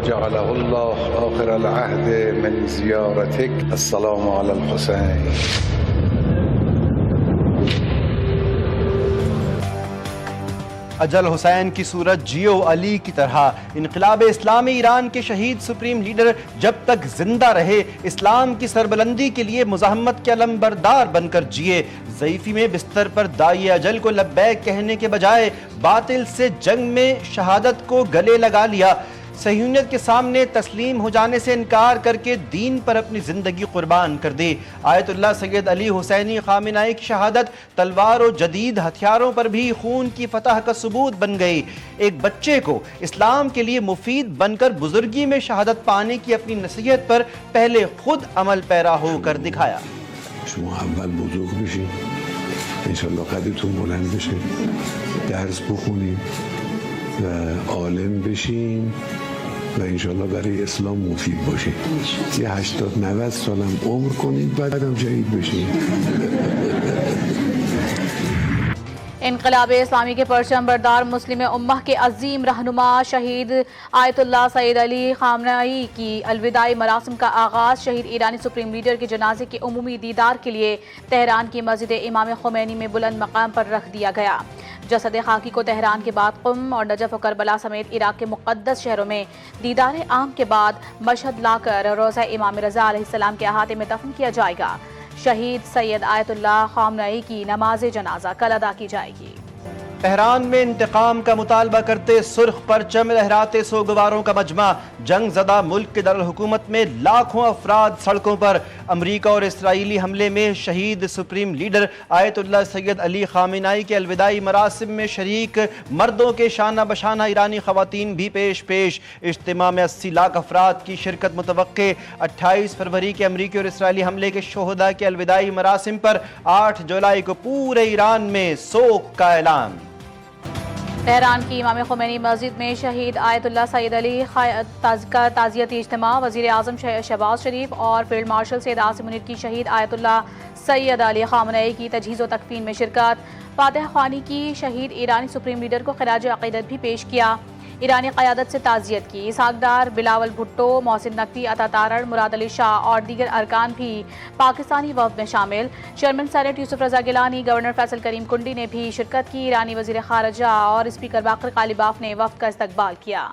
جعله الله آخر العهد من زيارتك. السلام على الحسين. اجل حسین کی صورت جیو علی کی طرح انقلاب اسلامی ایران کے شہید سپریم لیڈر جب تک زندہ رہے اسلام کی سربلندی کے لیے مزاحمت کے علم بردار بن کر جیے. ضعیفی میں بستر پر دائی اجل کو لبیک کہنے کے بجائے باطل سے جنگ میں شہادت کو گلے لگا لیا. صہیونیت کے سامنے تسلیم ہو جانے سے انکار کر کے دین پر اپنی زندگی قربان کر دی. آیت اللہ سید علی حسینی خامنہئی کی شہادت تلوار و جدید ہتھیاروں پر بھی خون کی فتح کا ثبوت بن گئی. ایک بچے کو اسلام کے لیے مفید بن کر بزرگی میں شہادت پانے کی اپنی نصیحت پر پہلے خود عمل پیرا ہو کر دکھایا. شما اول بزرگ بشین، انشاءاللہ قدرتون بلند بشه، درس بخونیم و عالم بشیم و انشالله برای اسلام مفید باشید. یه 80-90 سالم عمر کنید بعدم شهید بشید. انقلاب اسلامی کے پرچم بردار مسلم امہ کے عظیم رہنما شہید آیت اللہ سید علی خامنہئی کی الوداعی مراسم کا آغاز شہید ایرانی سپریم لیڈر کے جنازے کے عمومی دیدار کے لیے تہران کی مسجد امام خمینی میں بلند مقام پر رکھ دیا گیا. جسد خاکی کو تہران کے بعد قم اور نجف و کربلا سمیت عراق کے مقدس شہروں میں دیدار عام کے بعد مشہد لا کر روضہ امام رضا علیہ السلام کے احاطے میں دفن کیا جائے گا. شہید سید آیت اللہ خامنہئی کی نماز جنازہ کل ادا کی جائے گی. تہران میں انتقام کا مطالبہ کرتے سرخ پرچم لہراتے سوگواروں کا مجمع. جنگ زدہ ملک کے دارالحکومت میں لاکھوں افراد سڑکوں پر. امریکہ اور اسرائیلی حملے میں شہید سپریم لیڈر آیت اللہ سید علی خامنہئی کے الوداعی مراسم میں شریک مردوں کے شانہ بشانہ ایرانی خواتین بھی پیش. اجتماع میں 80 لاکھ افراد کی شرکت متوقع. 28 فروری کے امریکی اور اسرائیلی حملے کے شہداء کے الوداعی مراسم پر 8 جولائی کو پورے ایران میں سوگ کا اعلان. تہران کی امام خمینی مسجد میں شہید آیت اللہ سید علی کا تعزیتی اجتماع. وزیر اعظم شہباز شریف اور فیلڈ مارشل سید عاصم منیر کی شہید آیت اللہ سید علی خامنہئی کی تجہیز و تکفین میں شرکت. فاتح خوانی کی شہید ایرانی سپریم لیڈر کو خراج عقیدت بھی پیش کیا. ایرانی قیادت سے تعزیت کی. اسحاق ڈار، بلاول بھٹو، محسن نقوی، عطا تارڑ، مراد علی شاہ اور دیگر ارکان بھی پاکستانی وفد میں شامل. چیئرمین سینیٹ یوسف رضا گیلانی، گورنر فیصل کریم کنڈی نے بھی شرکت کی. ایرانی وزیر خارجہ اور اسپیکر باقر قالیباف نے وفد کا استقبال کیا.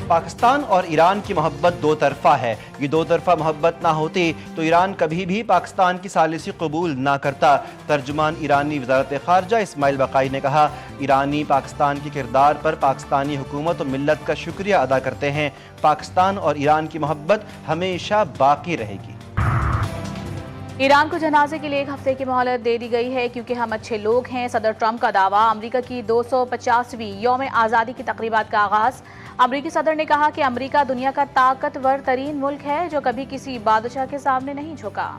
پاکستان اور ایران کی محبت دو طرفہ ہے. یہ دو طرفہ محبت نہ ہوتی تو ایران کبھی بھی پاکستان کی ثالثی قبول نہ کرتا. ترجمان ایرانی وزارت خارجہ اسماعیل بقائی نے کہا، ایرانی پاکستان کے کردار پر پاکستانی حکومت و ملت کا شکریہ ادا کرتے ہیں. پاکستان اور ایران کی محبت ہمیشہ باقی رہے گی. ایران کو جنازے کے لیے 1 ہفتے کی مہلت دے دی گئی ہے کیونکہ ہم اچھے لوگ ہیں. صدر ٹرمپ کا دعویٰ. امریکہ کی 250ویں یوم آزادی کی تقریبات کا آغاز. امریکی صدر نے کہا کہ امریکہ دنیا کا طاقتور ترین ملک ہے جو کبھی کسی بادشاہ کے سامنے نہیں جھکا.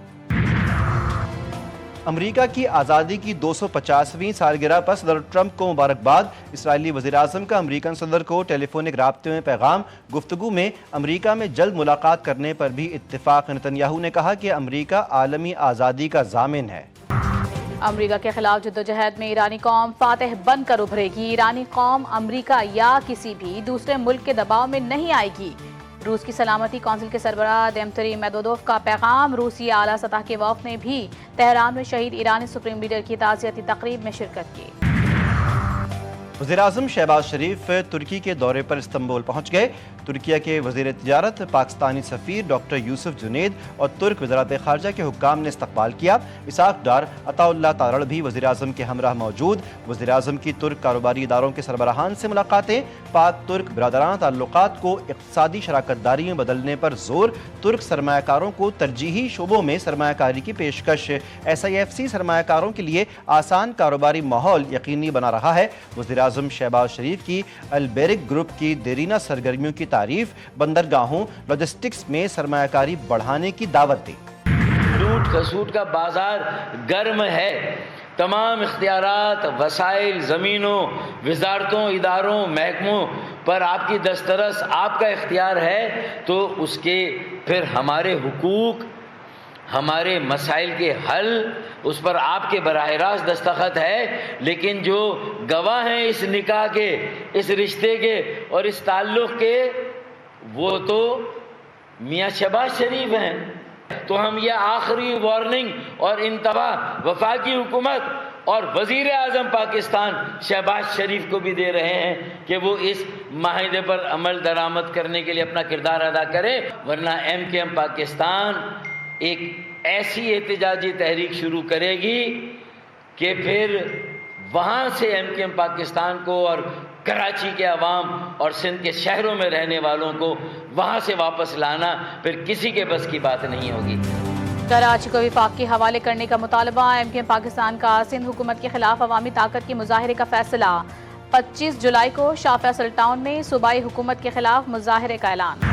امریکہ کی آزادی کی 250ویں سالگرہ پر صدر ٹرمپ کو مبارکباد. اسرائیلی وزیراعظم کا امریکن صدر کو ٹیلی فونک رابطے میں پیغام. گفتگو میں امریکہ میں جلد ملاقات کرنے پر بھی اتفاق. نتنیاہو نے کہا کہ امریکہ عالمی آزادی کا ضامن ہے. امریکہ کے خلاف جدوجہد میں ایرانی قوم فاتح بن کر ابھرے گی. ایرانی قوم امریکہ یا کسی بھی دوسرے ملک کے دباؤ میں نہیں آئے گی. روس کی سلامتی کونسل کے سربراہ دمتری میدودوف کا پیغام. روسی اعلیٰ سطح کے وفد نے بھی تہران میں شہید ایرانی سپریم لیڈر کی تعزیتی تقریب میں شرکت کی. وزیراعظم شہباز شریف ترکی کے دورے پر استنبول پہنچ گئے. ترکیہ کے وزیر تجارت، پاکستانی سفیر ڈاکٹر یوسف جنید اور ترک وزارت خارجہ کے حکام نے استقبال کیا. اسحاق ڈار، عطا اللہ تارڑ بھی وزیراعظم کے ہمراہ موجود. وزیراعظم کی ترک کاروباری اداروں کے سربراہان سے ملاقاتیں. پاک ترک برادرانہ تعلقات کو اقتصادی شراکت داری میں بدلنے پر زور. ترک سرمایہ کاروں کو ترجیحی شعبوں میں سرمایہ کاری کی پیشکش. SIFC سرمایہ کاروں کے لیے آسان کاروباری ماحول یقینی بنا رہا ہے. وزیراعظم شہباز شریف کی البیرک گروپ کی دیرینہ سرگرمیوں کی تعریف. بندرگاہوں، لاجسٹکس میں سرمایہ کاری بڑھانے کی دعوت دی. لوٹ کھسوٹ کا بازار گرم ہے. تمام اختیارات، وسائل، زمینوں، وزارتوں، اداروں، محکموں پر آپ کی دسترس، آپ کا اختیار ہے. تو اس کے پھر ہمارے حقوق، ہمارے مسائل کے حل اس پر آپ کے براہ راست دستخط ہے، لیکن جو گواہ ہیں اس نکاح کے، اس رشتے کے اور اس تعلق کے، وہ تو میاں شہباز شریف ہیں۔ تو ہم یہ آخری وارننگ اور انتباہ وفاقی حکومت اور وزیر اعظم پاکستان شہباز شریف کو بھی دے رہے ہیں کہ وہ اس معاہدے پر عمل درآمد کرنے کے لیے اپنا کردار ادا کرے، ورنہ MKM پاکستان ایک ایسی احتجاجی تحریک شروع کرے گی کہ پھر وہاں سے MKM پاکستان کو اور کراچی کے عوام اور سندھ کے شہروں میں رہنے والوں کو وہاں سے واپس لانا پھر کسی کے بس کی بات نہیں ہوگی۔ کراچی کو وفاق کے حوالے کرنے کا مطالبہ، MKM پاکستان کا سندھ حکومت کے خلاف عوامی طاقت کے مظاہرے کا فیصلہ۔ 25 جولائی کو شاہ فیصل ٹاؤن میں صوبائی حکومت کے خلاف مظاہرے کا اعلان۔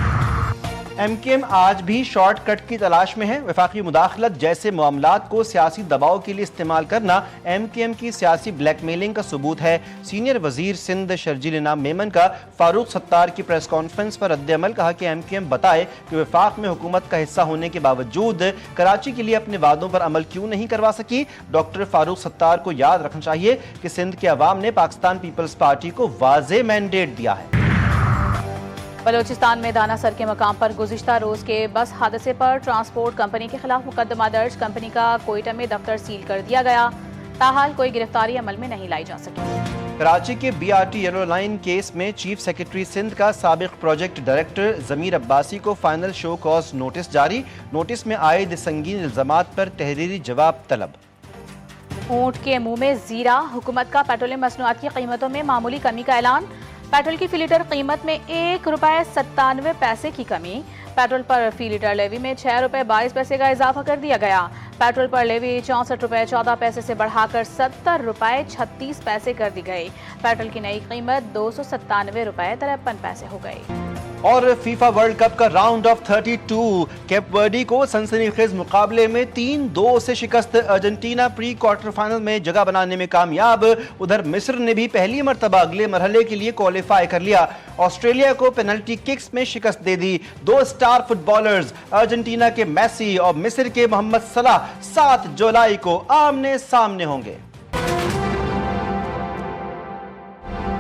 MKM آج بھی شارٹ کٹ کی تلاش میں ہے۔ وفاقی مداخلت جیسے معاملات کو سیاسی دباؤ کے لیے استعمال کرنا MKM کی سیاسی بلیک میلنگ کا ثبوت ہے۔ سینئر وزیر سندھ شرجیل انعام میمن کا فاروق ستار کی پریس کانفرنس پر رد عمل، کہا کہ MKM بتائے کہ وفاق میں حکومت کا حصہ ہونے کے باوجود کراچی کے لیے اپنے وعدوں پر عمل کیوں نہیں کروا سکی۔ ڈاکٹر فاروق ستار کو یاد رکھنا چاہیے کہ سندھ کے عوام نے پاکستان پیپلز پارٹی کو واضح مینڈیٹ دیا ہے۔ بلوچستان میں دانا سر کے مقام پر گزشتہ روز کے بس حادثے پر ٹرانسپورٹ کمپنی کے خلاف مقدمہ درج، کمپنی کا کوئٹہ میں دفتر سیل کر دیا گیا، تاحال کوئی گرفتاری عمل میں نہیں لائی جا سکی۔ کراچی کے BRT یلو لائن کیس میں چیف سیکرٹری سندھ کا سابق پروجیکٹ ڈائریکٹر ضمیر عباسی کو فائنل شو کاز نوٹس جاری، نوٹس میں عائد سنگین الزامات پر تحریری جواب طلب۔ اونٹ کے منہ میں زیرہ، حکومت کا پیٹرولیم مصنوعات کی قیمتوں میں معمولی کمی کا اعلان، پیٹرول کی فی لیٹر قیمت میں ₹1.97 کی کمی، پیٹرول پر فی لیٹر لیوی میں ₹6.22 کا اضافہ کر دیا گیا، پیٹرول پر لیوی ₹64.14 سے بڑھا کر ₹70.36 کر دی گئی، پیٹرول کی نئی قیمت ₹297.53 ہو گئی۔ اور فیفا ورلڈ کپ کا راؤنڈ آف 32 کیپ ورڈی کو سنسنی خیز مقابلے میں 3-2 سے شکست، ارجنٹینا پری کوارٹر فائنل میں جگہ بنانے میں کامیاب، ادھر مصر نے بھی پہلی مرتبہ اگلے مرحلے کے لیے کوالیفائی کر لیا، آسٹریلیا کو پینلٹی ککس میں شکست دے دی۔ 2 سٹار فٹ بالرز ارجنٹینا کے میسی اور مصر کے محمد صلاح 7 جولائی کو آمنے سامنے ہوں گے۔